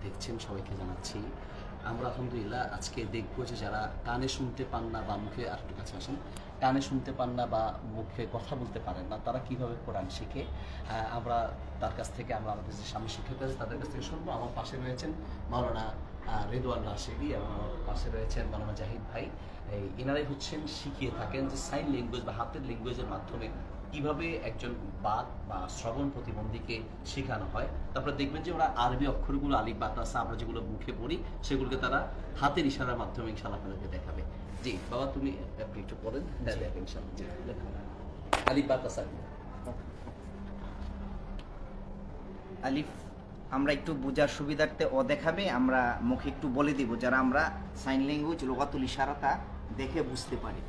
দেখছেন সবাইকে জানাচ্ছি। আমরা আলহামদুলিল্লাহ আজকে দেখবো যে যারা কানে শুনতে পান না বা মুখে আর একটু কাছে আসেন, কানে শুনতে পান না বা মুখে কথা বলতে পারেন না, তারা কিভাবে কোরআন শিখে। আমরা তার কাছ থেকে আমরা আমাদের যে স্বামী শিক্ষক আছে তাদের কাছ থেকে শুনবো। আমার পাশে রয়েছেন মাওলানা রেদওয়ান রাশেদি এবং আমার পাশে রয়েছেন মাওলানা জাহিদ ভাই। এনারাই হচ্ছেন শিখিয়ে থাকেন যে সাইন ল্যাঙ্গুয়েজ বা হাতের ল্যাঙ্গুয়েজের মাধ্যমে কিভাবে একজন বাক বা শ্রবণ প্রতিবন্ধীকে শেখানো হয়। তারপরে দেখবেন যে ওরা আরবি অক্ষরগুলো আলিফ বা তাসা আমরা যেগুলো মুখে পড়ি সেগুলোকে তারা হাতের ইশারার মাধ্যমে ইনশাআল্লাহ আপনাদেরকে দেখাবে। জি বাবা, তুমি আপনি একটু পড়েন। হ্যাঁ দেখেন ইনশাআল্লাহ। জি লেখা আলিফ বা তাসা। আলিফ আমরা একটু বোঝার সুবিধার্থে ও দেখাবে, আমরা মুখে একটু বলে দিব যারা আমরা সাইন ল্যাঙ্গুয়েজ লুগাতুল ইশারাতা দেখে বুঝতে পারি।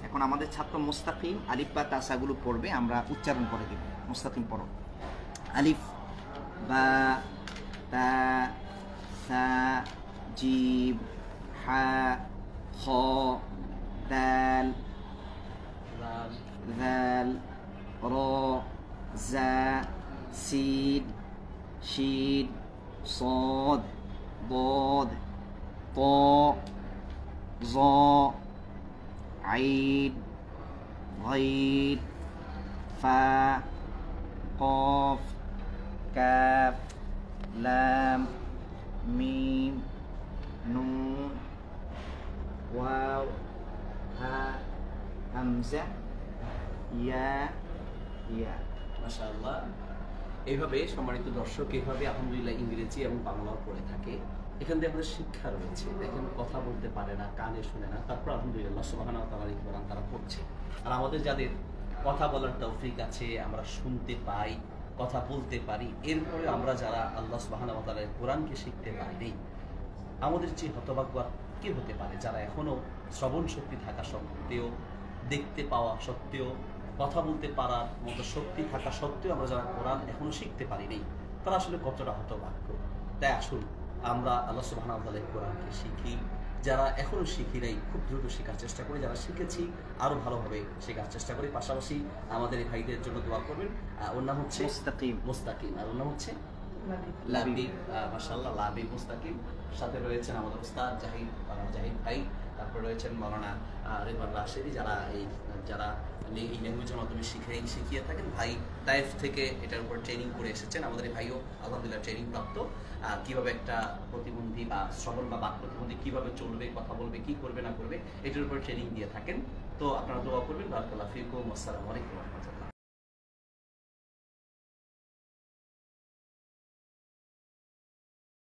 এখন আমাদের ছাত্র মুস্তাকিম আলিফ বা তাসাগুলো পড়বে, আমরা উচ্চারণ করে দিব। মুস্তাকিম পড়ো। আলিফ বা তা সা জিম হা খ দাল ذال را زا سين شين صاد ضاد طاء ظاء عين غين فاء قاف كاف لام ميم نون واو هاء হামজা ইয়া ইয়া। মাশাআল্লাহ। এইভাবে সম্মানিত দর্শক এইভাবে আলহামদুলিল্লাহ ইংরেজি এবং বাংলাও পড়ে থাকে। এখান থেকে আমাদের শিক্ষা রয়েছে। দেখেন কথা বলতে পারে না, কানে শুনে না, তারপর আলহামদুলিল্লাহ সুবহানাহু ওয়া তাআলার কোরআন তারা পড়ছে। আর আমাদের যাদের কথা বলার তৌফিক আছে, আমরা শুনতে পাই, কথা বলতে পারি, এরপরে আমরা যারা আল্লাহ সুবহানাহু ওয়া তাআলার কোরআনকে শিখতে পারি, আমাদের যে হতভাগ্য কে হতে পারে যারা এখনো শ্রবণ শক্তি থাকা সত্ত্বেও, দেখতে পাওয়া সত্ত্বেও, কথা বলতে পারার মতো শক্তি থাকা সত্ত্বেও আমরা যারা কোরআন এখনো শিখতে পারিনি, তারা আসলে কতটা হতভাগ্য। তাই আসুন আমরা আল্লাহ সুবহানাহু ওয়া তাআলার কোরআনকে শিখি। যারা এখনো শিখি নাই খুব দ্রুত শেখার চেষ্টা করি, যারা শিখেছি আরো ভালোভাবে শেখার চেষ্টা করি। পাশাপাশি আমাদের এই ভাইদের জন্য দোয়া করবেন। ওর নাম হচ্ছে মুস্তাকিম আর ওর নাম হচ্ছে লাবিব। মাশাআল্লাহ লাবিব মুস্তাকিম। সাথে রয়েছেন আমাদের উস্তাদ জাহিদ ভাই, তারপরে রয়েছেন মাওলানা রেদওয়ান রাশেদি, যারা এই ল্যাঙ্গুয়েজের মাধ্যমে শিখিয়ে থাকেন। ভাই তাইফ থেকে এটার উপর ট্রেনিং করে এসেছেন। আমাদের এই ভাইও আলহামদুলিল্লাহ ট্রেনিং প্রাপ্ত, কিভাবে একটা প্রতিবন্ধী বা শ্রবণ বা বাক প্রতিবন্ধী কিভাবে চলবে, কথা বলবে, কি করবে না করবে, এটার উপর ট্রেনিং দিয়ে থাকেন। তো আপনারা দোয়া করবেন। বারাকাল্লাহু ফিকুম। আসসালামু আলাইকুম ওয়া রাহমাতুল্লাহ।